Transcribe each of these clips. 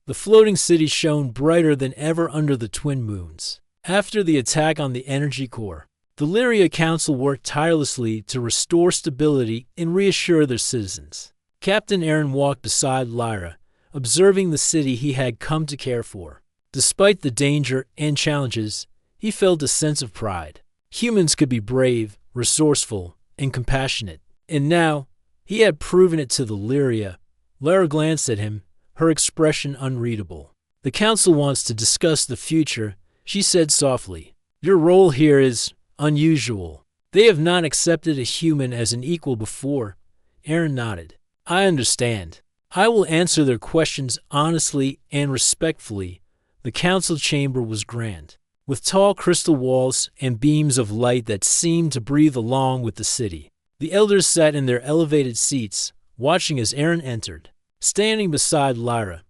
The floating city shone brighter than ever under the twin moons. After the attack on the energy core, the Lyria Council worked tirelessly to restore stability and reassure their citizens. Captain Aaron walked beside Lyra, observing the city he had come to care for. Despite the danger and challenges, he felt a sense of pride. Humans could be brave, resourceful, and compassionate. And now, he had proven it to the Lyria. Lyra glanced at him, her expression unreadable. "The council wants to discuss the future," she said softly. "Your role here is unusual. They have not accepted a human as an equal before." Aaron nodded. "I understand. I will answer their questions honestly and respectfully." The council chamber was grand, with tall crystal walls and beams of light that seemed to breathe along with the city. The elders sat in their elevated seats, watching as Aaron entered. Standing beside Lyra,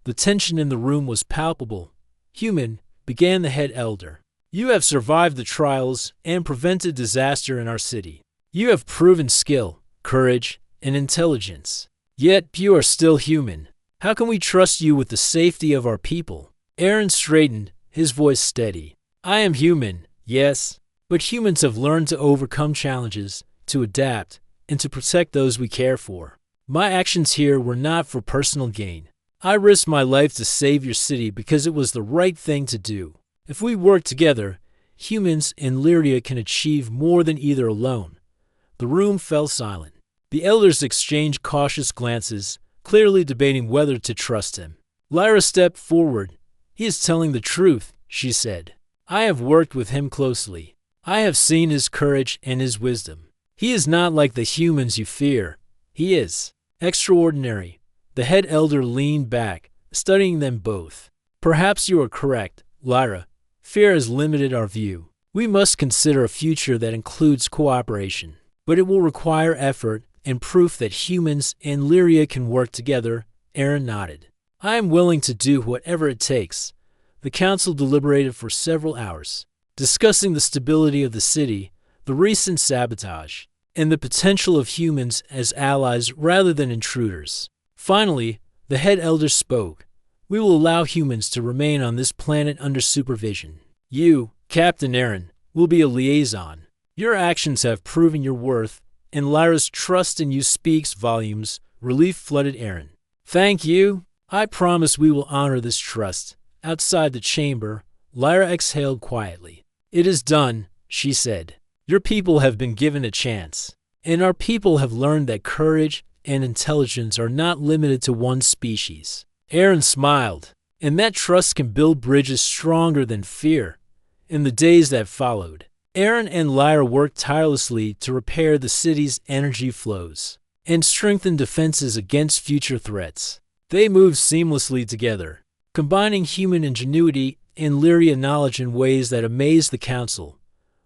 the tension in the room was palpable. "Human," began the head elder, "you have survived the trials and prevented disaster in our city. You have proven skill, courage, and intelligence. Yet you are still human. How can we trust you with the safety of our people?" Aaron straightened, his voice steady. "I am human, yes, but humans have learned to overcome challenges, to adapt, and to protect those we care for. My actions here were not for personal gain. I risked my life to save your city because it was the right thing to do. If we work together, humans and Lyria can achieve more than either alone." The room fell silent. The elders exchanged cautious glances, clearly debating whether to trust him. Lyra stepped forward. "He is telling the truth," she said. "I have worked with him closely. I have seen his courage and his wisdom. He is not like the humans you fear. He is extraordinary." The head elder leaned back, studying them both. "Perhaps you are correct, Lyra. Fear has limited our view. We must consider a future that includes cooperation. But it will require effort and proof that humans and Lyria can work together." Aaron nodded. "I am willing to do whatever it takes." The council deliberated for several hours, discussing the stability of the city, the recent sabotage, and the potential of humans as allies rather than intruders. Finally, the head elder spoke. "We will allow humans to remain on this planet under supervision. You, Captain Aaron, will be a liaison. Your actions have proven your worth, and Lyra's trust in you speaks volumes." Relief flooded Aaron. "Thank you. I promise we will honor this trust." Outside the chamber, Lyra exhaled quietly. "It is done," she said. "Your people have been given a chance, and our people have learned that courage and intelligence are not limited to one species." Aaron smiled. "And that trust can build bridges stronger than fear." In the days that followed, Aaron and Lyra worked tirelessly to repair the city's energy flows and strengthen defenses against future threats. They moved seamlessly together, combining human ingenuity and Lyria knowledge in ways that amazed the council.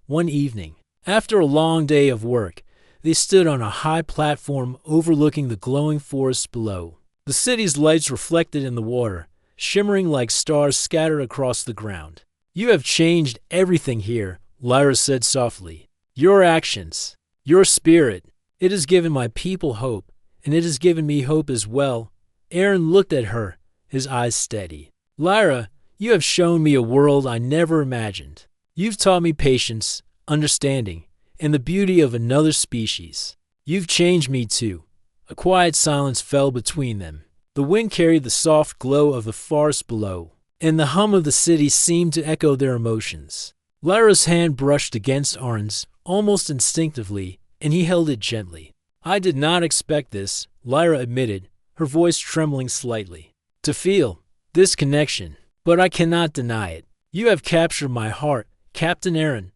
One evening, after a long day of work, they stood on a high platform overlooking the glowing forest below. The city's lights reflected in the water, shimmering like stars scattered across the ground. "You have changed everything here," Lyra said softly. "Your actions, your spirit, it has given my people hope, and it has given me hope as well." Aaron looked at her, his eyes steady. "Lyra, you have shown me a world I never imagined. You've taught me patience, understanding, and the beauty of another species. You've changed me too." A quiet silence fell between them. The wind carried the soft glow of the forest below, and the hum of the city seemed to echo their emotions. Lyra's hand brushed against Aaron's, almost instinctively, and he held it gently. "I did not expect this," Lyra admitted, her voice trembling slightly. "To feel this connection, but I cannot deny it. You have captured my heart, Captain Aaron."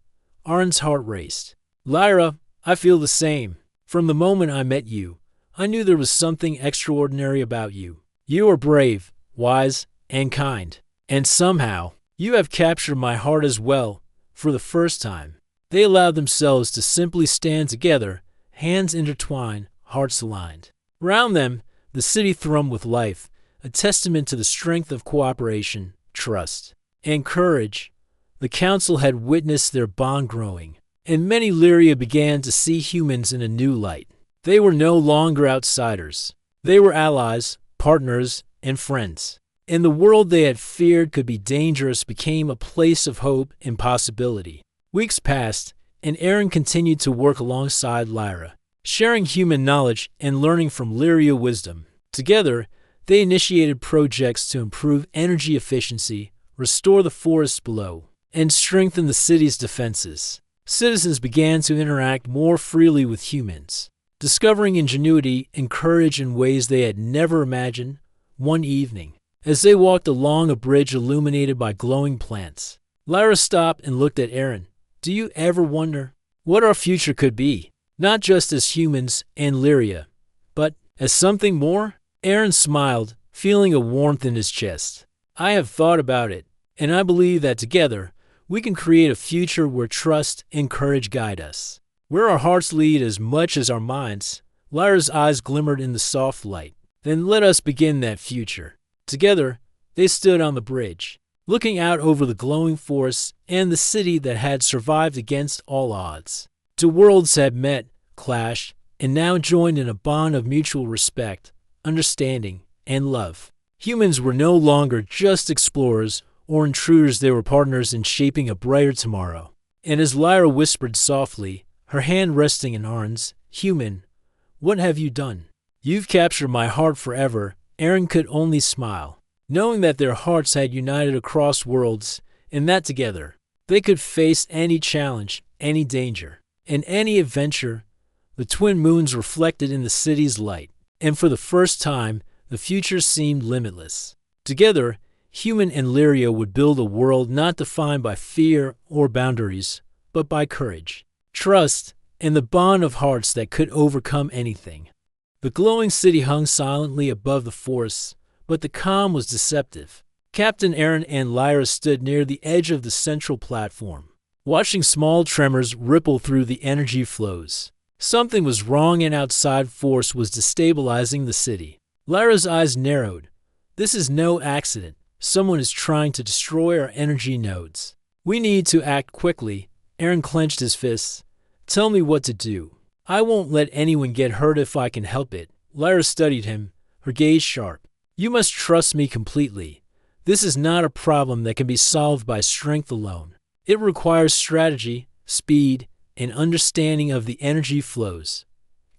Aaron's heart raced. "Lyra, I feel the same. From the moment I met you, I knew there was something extraordinary about you. You are brave, wise, and kind. And somehow, you have captured my heart as well." For the first time, they allowed themselves to simply stand together, hands intertwined, hearts aligned. Around them, the city thrummed with life, a testament to the strength of cooperation, trust, and courage. The council had witnessed their bond growing, and many Lyria began to see humans in a new light. They were no longer outsiders. They were allies, partners, and friends. and the world they had feared could be dangerous became a place of hope and possibility. Weeks passed, and Aaron continued to work alongside Lyra, sharing human knowledge and learning from Lyria wisdom. Together, they initiated projects to improve energy efficiency, restore the forests below, and strengthen the city's defenses. Citizens began to interact more freely with humans, discovering ingenuity and courage in ways they had never imagined. One evening, as they walked along a bridge illuminated by glowing plants, Lyra stopped and looked at Aaron. Do you ever wonder what our future could be? Not just as humans and Lyria, but as something more? Aaron smiled, feeling a warmth in his chest. I have thought about it, and I believe that together, we can create a future where trust and courage guide us. Where our hearts lead as much as our minds. Lyra's eyes glimmered in the soft light. Then let us begin that future. Together, they stood on the bridge, looking out over the glowing forests and the city that had survived against all odds. Two worlds had met, clashed, and now joined in a bond of mutual respect, understanding, and love. Humans were no longer just explorers or intruders, they were partners in shaping a brighter tomorrow. And as Lyra whispered softly, her hand resting in Aaron's, "Human, what have you done? You've captured my heart forever." Aaron could only smile, knowing that their hearts had united across worlds, and that together, they could face any challenge, any danger, and any adventure. The twin moons reflected in the city's light, and for the first time, the future seemed limitless. Together, Human and Lyria would build a world not defined by fear or boundaries, but by courage, trust, and the bond of hearts that could overcome anything. The glowing city hung silently above the forests, but the calm was deceptive. Captain Aaron and Lyra stood near the edge of the central platform, watching small tremors ripple through the energy flows. Something was wrong, and outside force was destabilizing the city. Lyra's eyes narrowed. This is no accident. Someone is trying to destroy our energy nodes. We need to act quickly. Aaron clenched his fists. Tell me what to do. I won't let anyone get hurt if I can help it. Lyra studied him, her gaze sharp. You must trust me completely. This is not a problem that can be solved by strength alone. It requires strategy, speed, and understanding of the energy flows.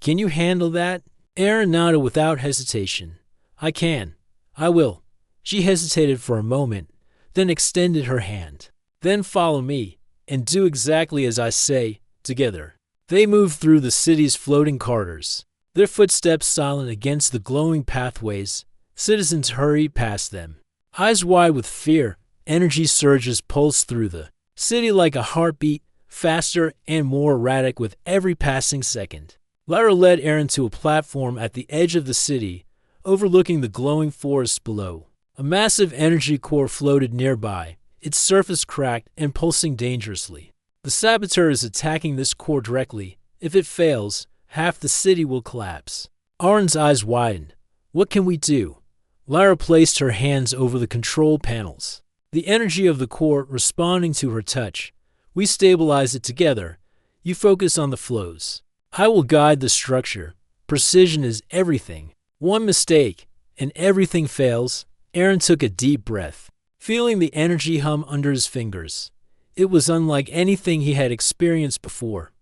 Can you handle that? Aaron nodded without hesitation. I can. I will. She hesitated for a moment, then extended her hand. Then follow me, and do exactly as I say. Together, they moved through the city's floating corridors, their footsteps silent against the glowing pathways. Citizens hurried past them, eyes wide with fear. Energy surges pulsed through the city like a heartbeat, faster and more erratic with every passing second. Lyra led Aaron to a platform at the edge of the city, overlooking the glowing forests below. A massive energy core floated nearby, its surface cracked and pulsing dangerously. The saboteur is attacking this core directly. If it fails, half the city will collapse. Aaron's eyes widened. What can we do? Lyra placed her hands over the control panels, the energy of the core responding to her touch. We stabilize it together. You focus on the flows. I will guide the structure. Precision is everything. One mistake, and everything fails. Aaron took a deep breath, feeling the energy hum under his fingers. It was unlike anything he had experienced before.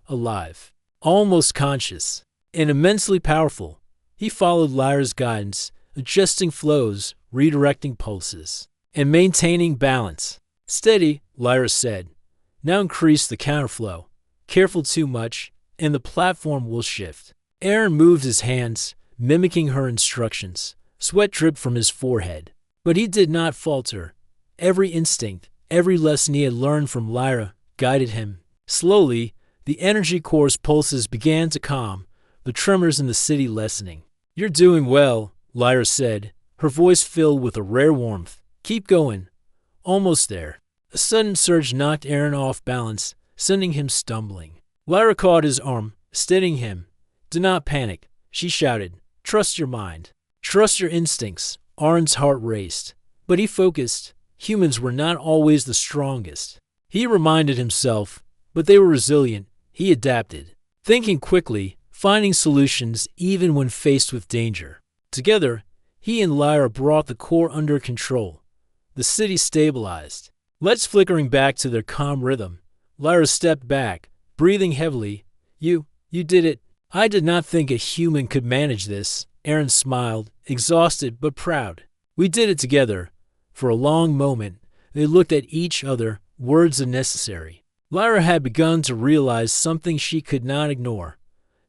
Alive, almost conscious, and immensely powerful. He followed Lyra's guidance, adjusting flows, redirecting pulses, and maintaining balance. Steady, Lyra said. Now increase the counterflow. Careful too much, and the platform will shift. Aaron moved his hands, mimicking her instructions. Sweat dripped from his forehead, but he did not falter. Every instinct, every lesson he had learned from Lyra, guided him. Slowly, the energy core's pulses began to calm, the tremors in the city lessening. You're doing well, Lyra said, her voice filled with a rare warmth. Keep going. Almost there. A sudden surge knocked Aaron off balance, sending him stumbling. Lyra caught his arm, steadying him. Do not panic, she shouted. Trust your mind. Trust your instincts. Aaron's heart raced, but he focused. Humans were not always the strongest, he reminded himself, but they were resilient. He adapted, thinking quickly, finding solutions even when faced with danger. Together, He and Lyra brought the core under control. The city stabilized. Lights flickering back to their calm rhythm. Lyra stepped back, breathing heavily. You did it. I did not think a human could manage this. Aaron smiled, exhausted but proud. We did it together. For a long moment, they looked at each other, words unnecessary. Lyra had begun to realize something she could not ignore.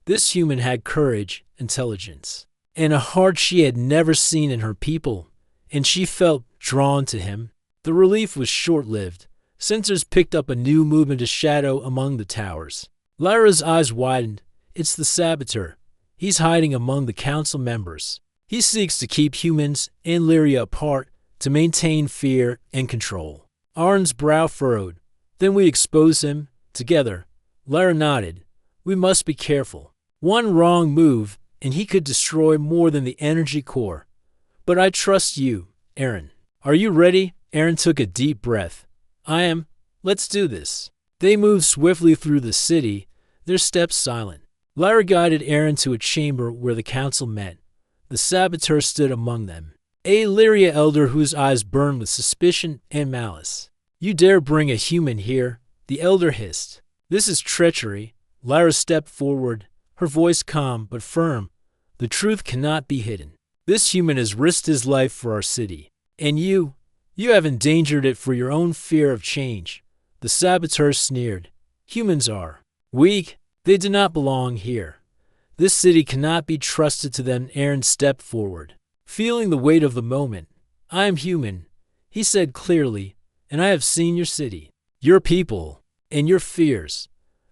This human had courage, intelligence, and a heart she had never seen in her people, and she felt drawn to him. The relief was short-lived. Sensors picked up a new movement of shadow among the towers. Lyra's eyes widened. It's the saboteur. He's hiding among the council members. He seeks to keep humans and Lyria apart to maintain fear and control. Arn's brow furrowed. Then we expose him, together. Lyra nodded. We must be careful. One wrong move, and he could destroy more than the energy core. But I trust you, Aaron. Are you ready? Aaron took a deep breath. I am. Let's do this. They moved swiftly through the city, their steps silent. Lyra guided Aaron to a chamber where the council met. The saboteur stood among them, a Lyria elder whose eyes burned with suspicion and malice. You dare bring a human here? The elder hissed. This is treachery. Lyra stepped forward, her voice calm but firm. The truth cannot be hidden. This human has risked his life for our city. And you have endangered it for your own fear of change. The saboteur sneered. Humans are weak. They do not belong here. This city cannot be trusted to them. Aaron stepped forward, feeling the weight of the moment. I am human, he said clearly, and I have seen your city, your people, and your fears.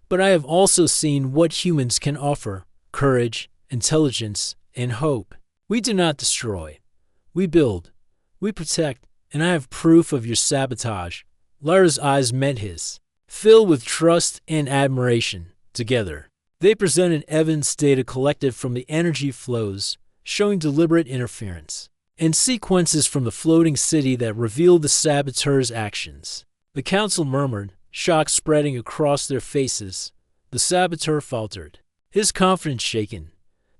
But I have also seen what humans can offer: courage, intelligence, and hope. We do not destroy. We build. We protect, and I have proof of your sabotage. Lyra's eyes met his, filled with trust and admiration. Together, they presented evidence data collected from the energy flows, showing deliberate interference, and sequences from the floating city that revealed the saboteur's actions. The council murmured, shock spreading across their faces. The saboteur faltered, his confidence shaken.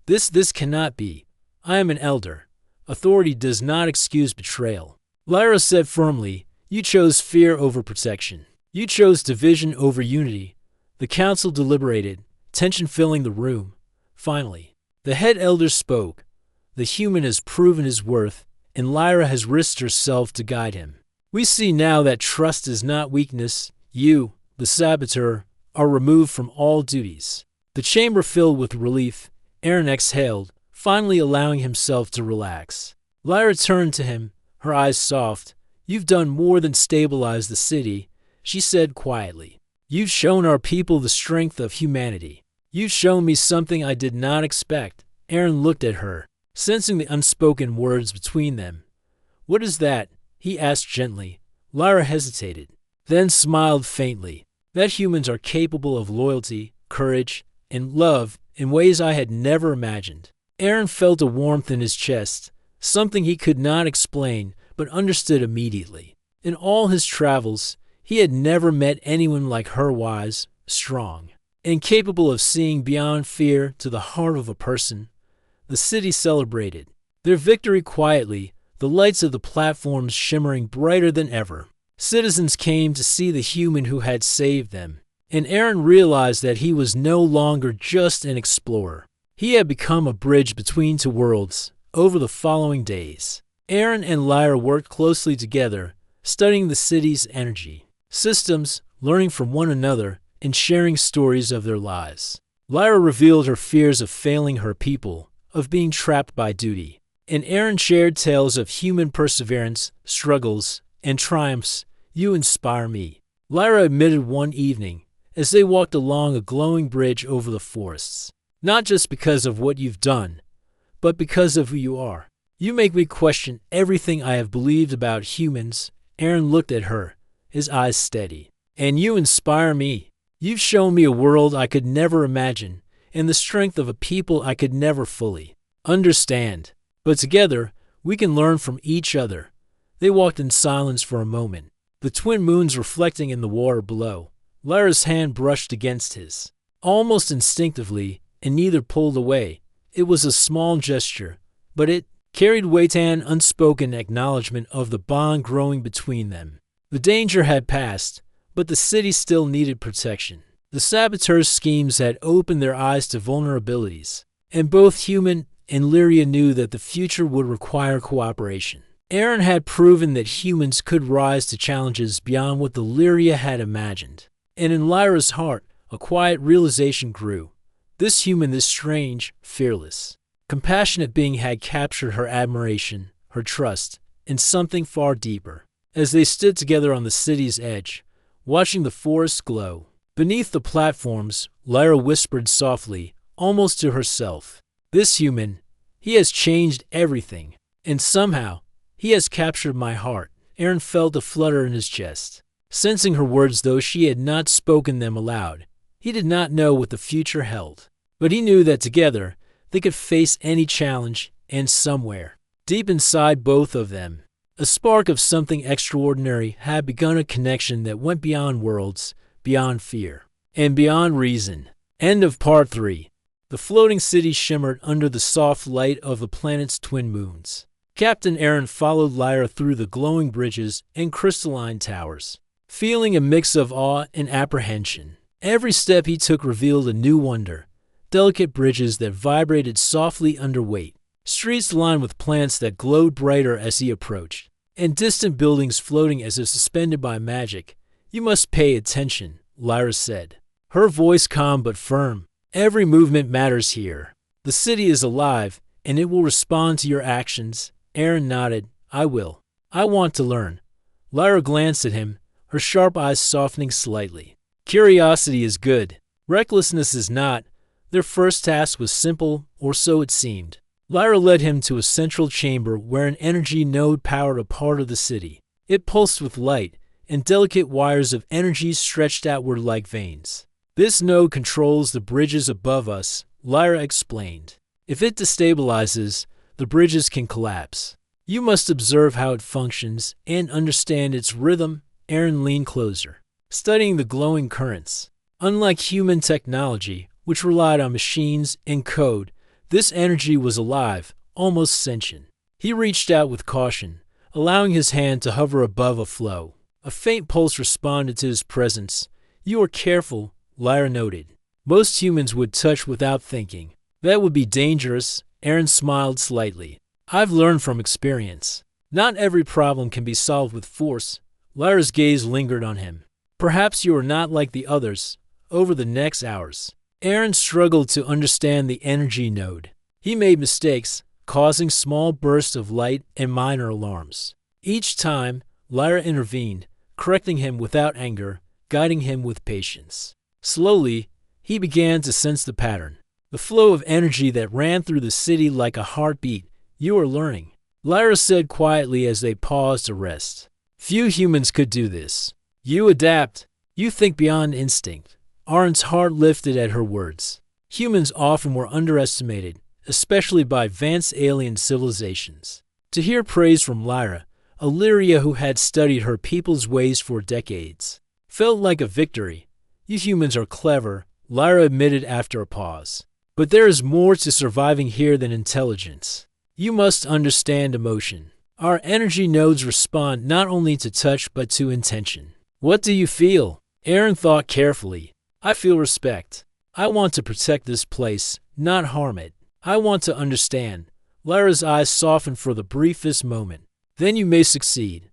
This cannot be. I am an elder. Authority does not excuse betrayal. Lyra said firmly, you chose fear over protection. You chose division over unity. The council deliberated, tension filling the room. Finally, the head elder spoke. The human has proven his worth, and Lyra has risked herself to guide him. We see now that trust is not weakness. You, the saboteur, are removed from all duties. The chamber filled with relief. Aaron exhaled, finally allowing himself to relax. Lyra turned to him, her eyes soft. You've done more than stabilize the city, she said quietly. You've shown our people the strength of humanity. You've shown me something I did not expect. Aaron looked at her, sensing the unspoken words between them. What is that? He asked gently. Lyra hesitated, then smiled faintly. That humans are capable of loyalty, courage, and love in ways I had never imagined. Aaron felt a warmth in his chest, something he could not explain but understood immediately. In all his travels, he had never met anyone like her, wise, strong, and capable of seeing beyond fear to the heart of a person. The city celebrated their victory quietly, the lights of the platforms shimmering brighter than ever. Citizens came to see the human who had saved them, and Aaron realized that he was no longer just an explorer. He had become a bridge between two worlds. Over the following days, Aaron and Lyra worked closely together, studying the city's energy systems, learning from one another, and sharing stories of their lives. Lyra revealed her fears of failing her people, of being trapped by duty, and Aaron shared tales of human perseverance, struggles, and triumphs. You inspire me, Lyra admitted one evening, as they walked along a glowing bridge over the forests. Not just because of what you've done, but because of who you are. You make me question everything I have believed about humans. Aaron looked at her, his eyes steady. And you inspire me. You've shown me a world I could never imagine, and the strength of a people I could never fully understand. But together, we can learn from each other. They walked in silence for a moment, the twin moons reflecting in the water below. Lyra's hand brushed against his, almost instinctively, and neither pulled away. It was a small gesture, but it carried weight and unspoken acknowledgement of the bond growing between them. The danger had passed, but the city still needed protection. The saboteurs' schemes had opened their eyes to vulnerabilities, and both Human and Lyria knew that the future would require cooperation. Aaron had proven that humans could rise to challenges beyond what the Lyria had imagined. And in Lyra's heart, a quiet realization grew. This human, this strange, fearless, compassionate being had captured her admiration, her trust, and something far deeper. As they stood together on the city's edge, watching the forest glow, beneath the platforms, Lyra whispered softly, almost to herself, "This human, he has changed everything, and somehow, he has captured my heart." Aaron felt a flutter in his chest. Sensing her words, though she had not spoken them aloud, he did not know what the future held. But he knew that together, they could face any challenge, and somewhere, deep inside both of them, a spark of something extraordinary had begun, a connection that went beyond worlds, beyond fear, and beyond reason. End of Part 3. The floating city shimmered under the soft light of the planet's twin moons. Captain Aaron followed Lyra through the glowing bridges and crystalline towers, feeling a mix of awe and apprehension. Every step he took revealed a new wonder, delicate bridges that vibrated softly under weight, streets lined with plants that glowed brighter as he approached, and distant buildings floating as if suspended by magic. "You must pay attention," Lyra said, her voice calm but firm. "Every movement matters here. The city is alive, and it will respond to your actions." Aaron nodded. "I will. I want to learn." Lyra glanced at him, her sharp eyes softening slightly. "Curiosity is good. Recklessness is not." Their first task was simple, or so it seemed. Lyra led him to a central chamber where an energy node powered a part of the city. It pulsed with light, and delicate wires of energy stretched outward like veins. "This node controls the bridges above us," Lyra explained. "If it destabilizes, the bridges can collapse. You must observe how it functions and understand its rhythm." Aaron leaned closer, studying the glowing currents. Unlike human technology, which relied on machines and code, this energy was alive, almost sentient. He reached out with caution, allowing his hand to hover above a flow. A faint pulse responded to his presence. "You are careful," Lyra noted. "Most humans would touch without thinking. That would be dangerous." Aaron smiled slightly. "I've learned from experience. Not every problem can be solved with force." Lyra's gaze lingered on him. "Perhaps you are not like the others." Over the next hours, Aaron struggled to understand the energy node. He made mistakes, causing small bursts of light and minor alarms. Each time, Lyra intervened, correcting him without anger, guiding him with patience. Slowly, he began to sense the pattern, the flow of energy that ran through the city like a heartbeat. "You are learning," Lyra said quietly as they paused to rest. "Few humans could do this. You adapt. You think beyond instinct." Aaron's heart lifted at her words. Humans often were underestimated, especially by advanced alien civilizations. To hear praise from Lyra, a Lyria who had studied her people's ways for decades, felt like a victory. "You humans are clever," Lyra admitted after a pause. "But there is more to surviving here than intelligence. You must understand emotion. Our energy nodes respond not only to touch but to intention." "What do you feel?" Aaron thought carefully. "I feel respect. I want to protect this place, not harm it. I want to understand." Lyra's eyes softened for the briefest moment. "Then you may succeed."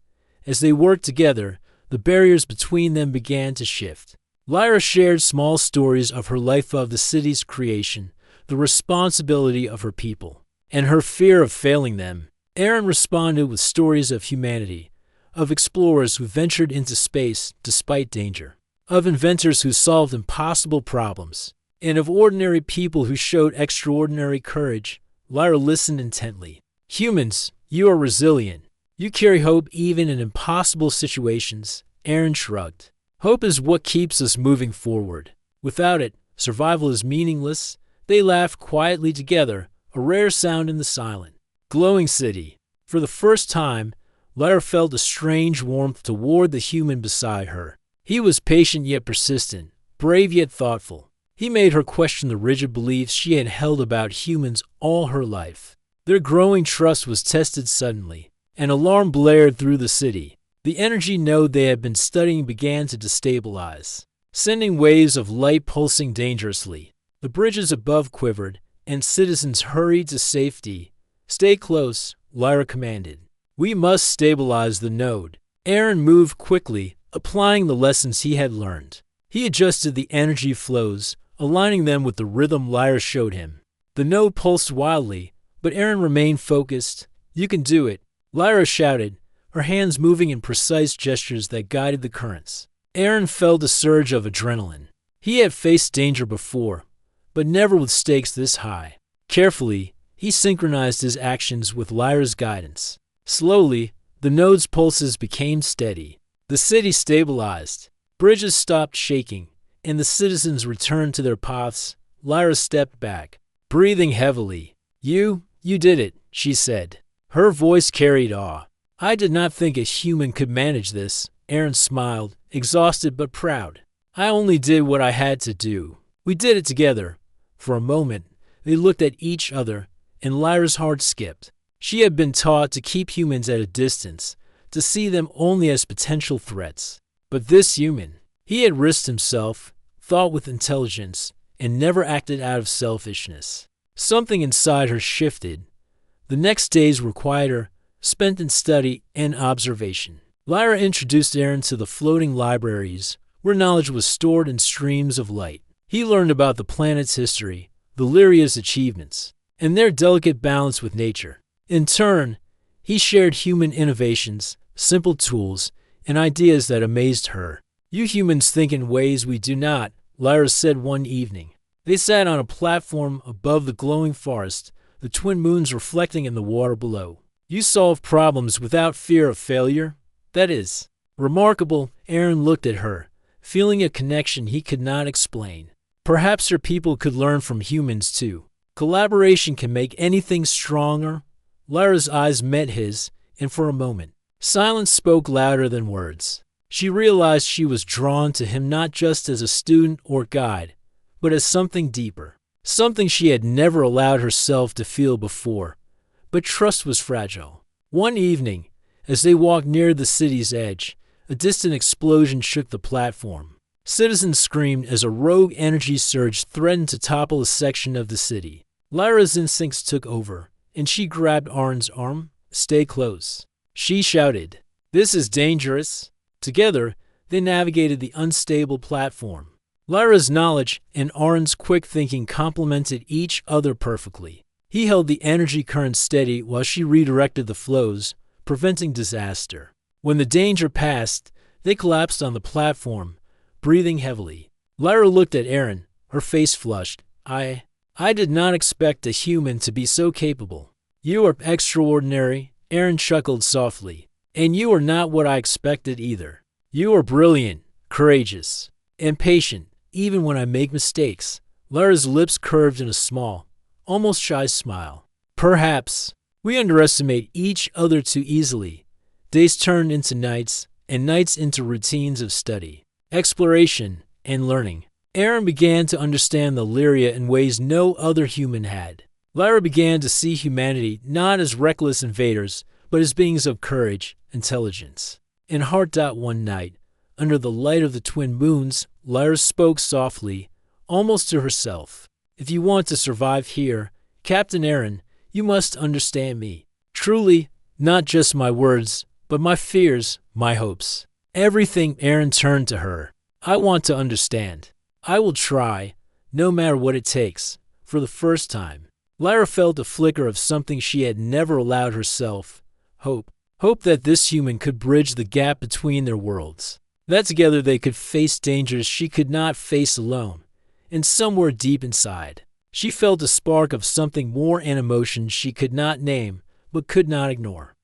As they worked together, the barriers between them began to shift. Lyra shared small stories of her life, of the city's creation, the responsibility of her people, and her fear of failing them. Aaron responded with stories of humanity, of explorers who ventured into space despite danger, of inventors who solved impossible problems, and of ordinary people who showed extraordinary courage. Lyra listened intently. "Humans, you are resilient. You carry hope even in impossible situations." Aaron shrugged. "Hope is what keeps us moving forward. Without it, survival is meaningless." They laughed quietly together, a rare sound in the silent, glowing city. For the first time, Lyra felt a strange warmth toward the human beside her. He was patient yet persistent, brave yet thoughtful. He made her question the rigid beliefs she had held about humans all her life. Their growing trust was tested suddenly. An alarm blared through the city. The energy node they had been studying began to destabilize, sending waves of light pulsing dangerously. The bridges above quivered, and citizens hurried to safety. "Stay close," Lyra commanded. "We must stabilize the node." Aaron moved quickly, applying the lessons he had learned. He adjusted the energy flows, aligning them with the rhythm Lyra showed him. The node pulsed wildly, but Aaron remained focused. "You can do it," Lyra shouted, her hands moving in precise gestures that guided the currents. Aaron felt a surge of adrenaline. He had faced danger before, but never with stakes this high. Carefully, he synchronized his actions with Lyra's guidance. Slowly, the node's pulses became steady. The city stabilized. Bridges stopped shaking, and the citizens returned to their paths. Lyra stepped back, breathing heavily. You did it," she said. Her voice carried awe. "I did not think a human could manage this." Aaron smiled, exhausted but proud. "I only did what I had to do." "We did it together." For a moment, they looked at each other, and Lyra's heart skipped. She had been taught to keep humans at a distance, to see them only as potential threats. But this human, he had risked himself, thought with intelligence, and never acted out of selfishness. Something inside her shifted. The next days were quieter, spent in study and observation. Lyra introduced Aaron to the floating libraries, where knowledge was stored in streams of light. He learned about the planet's history, the Lyria's achievements, and their delicate balance with nature. In turn, he shared human innovations, simple tools, and ideas that amazed her. "You humans think in ways we do not," Lyra said one evening. They sat on a platform above the glowing forest, the twin moons reflecting in the water below. "You solve problems without fear of failure. That is remarkable." Aaron looked at her, feeling a connection he could not explain. Perhaps her people could learn from humans too. Collaboration can make anything stronger. Lyra's eyes met his, and for a moment, silence spoke louder than words. She realized she was drawn to him not just as a student or guide, but as something deeper, something she had never allowed herself to feel before. But trust was fragile. One evening, as they walked near the city's edge, a distant explosion shook the platform. Citizens screamed as a rogue energy surge threatened to topple a section of the city. Lyra's instincts took over, and she grabbed Aaron's arm. "Stay close," she shouted. "This is dangerous." Together, they navigated the unstable platform. Lyra's knowledge and Aaron's quick thinking complemented each other perfectly. He held the energy current steady while she redirected the flows, preventing disaster. When the danger passed, they collapsed on the platform, breathing heavily. Lyra looked at Aaron, her face flushed. I did not expect a human to be so capable." "You are extraordinary," Aaron chuckled softly. "And you are not what I expected either. You are brilliant, courageous, and patient, even when I make mistakes." Lyra's lips curved in a small, almost shy smile. "Perhaps we underestimate each other too easily." Days turned into nights, and nights into routines of study, exploration, and learning. Aaron began to understand the Lyria in ways no other human had. Lyra began to see humanity not as reckless invaders, but as beings of courage, intelligence, and heart. One night, under the light of the twin moons, Lyra spoke softly, almost to herself. "If you want to survive here, Captain Aaron, you must understand me. Truly, not just my words, but my fears, my hopes. Everything." Aaron turned to her. "I want to understand. I will try, no matter what it takes." For the first time, Lyra felt a flicker of something she had never allowed herself. Hope. Hope that this human could bridge the gap between their worlds. That together they could face dangers she could not face alone. And somewhere deep inside, she felt a spark of something more, an emotion she could not name, but could not ignore.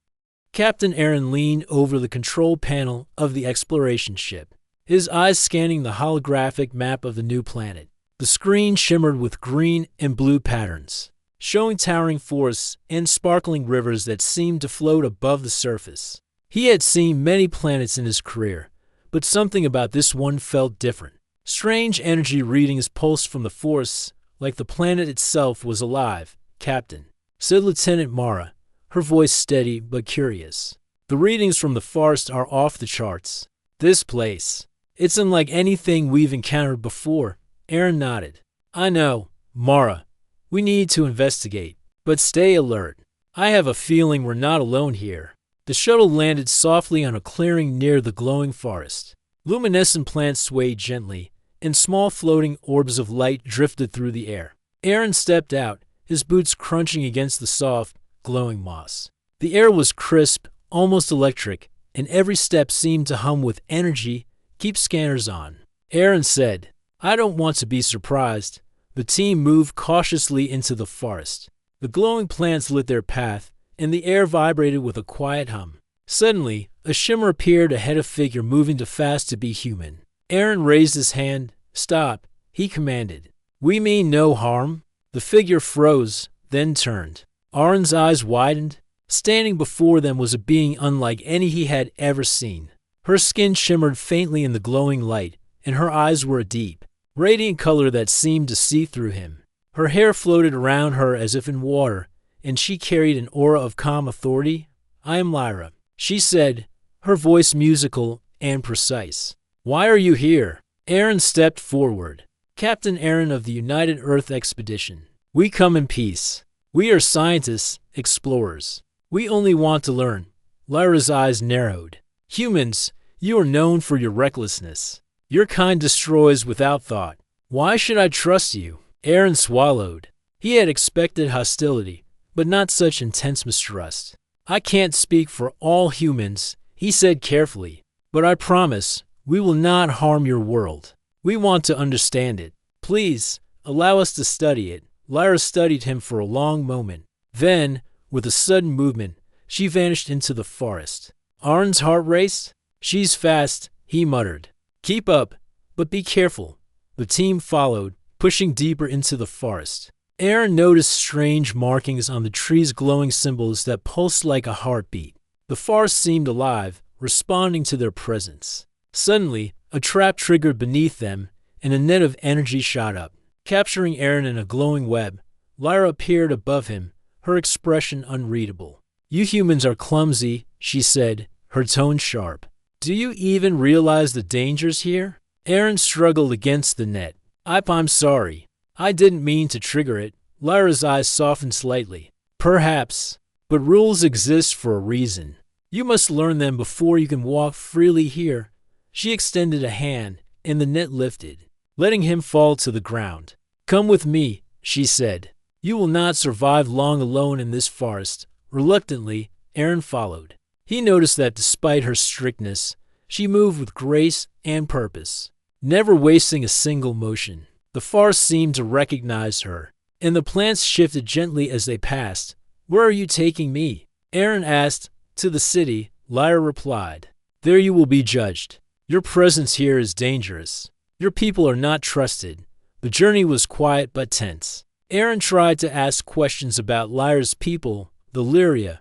Captain Aaron leaned over the control panel of the exploration ship, his eyes scanning the holographic map of the new planet. The screen shimmered with green and blue patterns, showing towering forests and sparkling rivers that seemed to float above the surface. He had seen many planets in his career, but something about this one felt different. Strange energy readings pulsed from the forests, like the planet itself was alive. "Captain," said Lieutenant Mara, her voice steady but curious. "The readings from the forest are off the charts. This place, it's unlike anything we've encountered before." Aaron nodded. "I know, Mara. We need to investigate, but stay alert. I have a feeling we're not alone here." The shuttle landed softly on a clearing near the glowing forest. Luminescent plants swayed gently, and small floating orbs of light drifted through the air. Aaron stepped out, his boots crunching against the soft, glowing moss. The air was crisp, almost electric, and every step seemed to hum with energy. "Keep scanners on," Aaron said. "I don't want to be surprised." The team moved cautiously into the forest. The glowing plants lit their path, and the air vibrated with a quiet hum. Suddenly, a shimmer appeared ahead, a figure moving too fast to be human. Aaron raised his hand. "Stop," he commanded. "We mean no harm." The figure froze, then turned. Aaron's eyes widened. Standing before them was a being unlike any he had ever seen. Her skin shimmered faintly in the glowing light, and her eyes were a deep, radiant color that seemed to see through him. Her hair floated around her as if in water, and she carried an aura of calm authority. "I am Lyra," she said, her voice musical and precise. "Why are you here?" Aaron stepped forward. "Captain Aaron of the United Earth Expedition. We come in peace. We are scientists, explorers. We only want to learn." Lyra's eyes narrowed. "Humans, you are known for your recklessness. Your kind destroys without thought. Why should I trust you?" Aaron swallowed. He had expected hostility, but not such intense mistrust. "I can't speak for all humans," he said carefully, "but I promise we will not harm your world. We want to understand it. Please, allow us to study it." Lyra studied him for a long moment. Then, with a sudden movement, she vanished into the forest. Aaron's heart raced. "She's fast," he muttered. "Keep up, but be careful." The team followed, pushing deeper into the forest. Aaron noticed strange markings on the trees, glowing symbols that pulsed like a heartbeat. The forest seemed alive, responding to their presence. Suddenly, a trap triggered beneath them, and a net of energy shot up. Capturing Aaron in a glowing web, Lyra appeared above him, her expression unreadable. "You humans are clumsy," she said, her tone sharp. "Do you even realize the dangers here?" Aaron struggled against the net. I'm sorry. I didn't mean to trigger it." Lyra's eyes softened slightly. "Perhaps, but rules exist for a reason. You must learn them before you can walk freely here." She extended a hand, and the net lifted, letting him fall to the ground. "Come with me," she said. "You will not survive long alone in this forest." Reluctantly, Aaron followed. He noticed that despite her strictness, she moved with grace and purpose, never wasting a single motion. The forest seemed to recognize her, and the plants shifted gently as they passed. "Where are you taking me?" Aaron asked. "To the city," Lyra replied. "There you will be judged. Your presence here is dangerous. Your people are not trusted." The journey was quiet but tense. Aaron tried to ask questions about Lyra's people, the Lyria,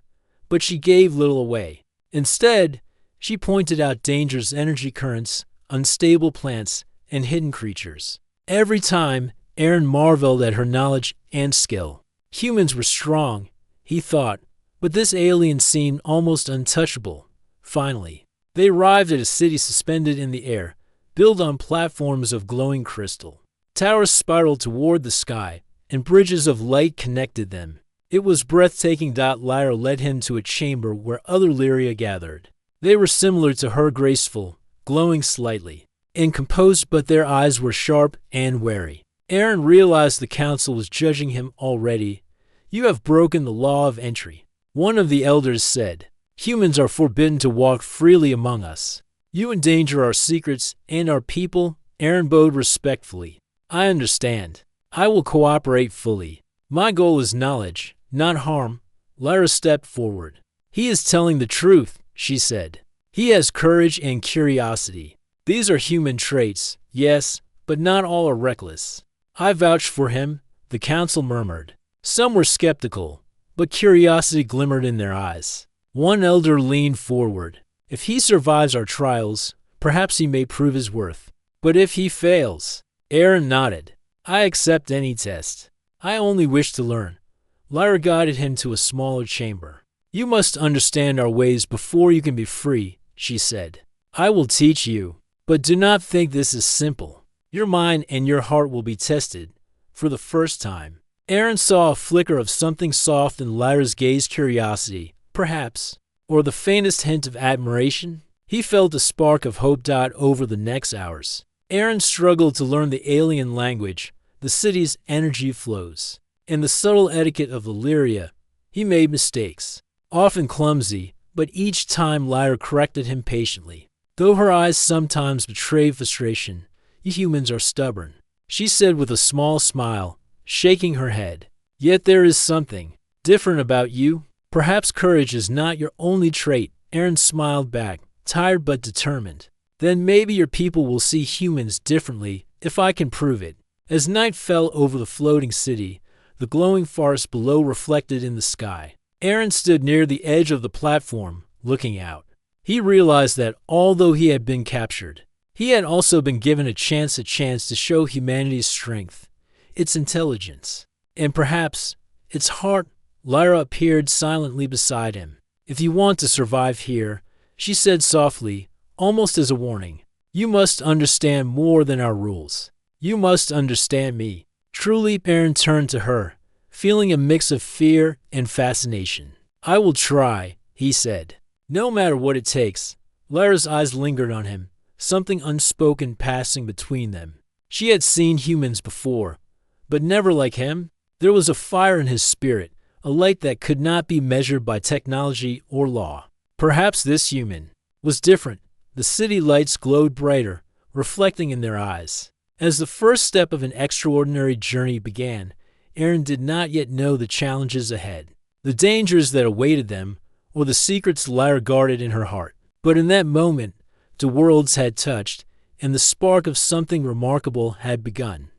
but she gave little away. Instead, she pointed out dangerous energy currents, unstable plants, and hidden creatures. Every time, Aaron marveled at her knowledge and skill. Humans were strong, he thought, but this alien seemed almost untouchable. Finally, they arrived at a city suspended in the air, built on platforms of glowing crystal. Towers spiraled toward the sky, and bridges of light connected them. It was breathtaking. Lyra led him to a chamber where other Lyria gathered. They were similar to her, graceful, glowing slightly, and composed, but their eyes were sharp and wary. Aaron realized the council was judging him already. "You have broken the law of entry," one of the elders said. "Humans are forbidden to walk freely among us. You endanger our secrets and our people." Aaron bowed respectfully. "I understand. I will cooperate fully. My goal is knowledge, not harm." Lyra stepped forward. "He is telling the truth," she said. "He has courage and curiosity. These are human traits, yes, but not all are reckless." "I vouch for him," the council murmured. Some were skeptical, but curiosity glimmered in their eyes. One elder leaned forward. "If he survives our trials, perhaps he may prove his worth. But if he fails..." Aaron nodded. "I accept any test. I only wish to learn." Lyra guided him to a smaller chamber. "You must understand our ways before you can be free," she said. "I will teach you, but do not think this is simple. Your mind and your heart will be tested for the first time." Aaron saw a flicker of something soft in Lyra's gaze, curiosity, perhaps, or the faintest hint of admiration. He felt a spark of hope dot over the next hours. Aaron struggled to learn the alien language, the city's energy flows, and the subtle etiquette of Illyria. He made mistakes, often clumsy, but each time Lyra corrected him patiently. Though her eyes sometimes betrayed frustration, "You humans are stubborn," she said with a small smile, shaking her head. "Yet there is something different about you. Perhaps courage is not your only trait." Aaron smiled back, tired but determined. "Then maybe your people will see humans differently if I can prove it." As night fell over the floating city, the glowing forest below reflected in the sky, Aaron stood near the edge of the platform, looking out. He realized that although he had been captured, he had also been given a chance to show humanity's strength, its intelligence, and perhaps its heart. Lyra appeared silently beside him. "If you want to survive here," she said softly, almost as a warning, "you must understand more than our rules. You must understand me." Truly, Aaron turned to her, feeling a mix of fear and fascination. "I will try," he said. "No matter what it takes." Lyra's eyes lingered on him, something unspoken passing between them. She had seen humans before, but never like him. There was a fire in his spirit, a light that could not be measured by technology or law. Perhaps this human was different. The city lights glowed brighter, reflecting in their eyes. As the first step of an extraordinary journey began, Aaron did not yet know the challenges ahead, the dangers that awaited them, or the secrets Lyra guarded in her heart. But in that moment, the worlds had touched, and the spark of something remarkable had begun.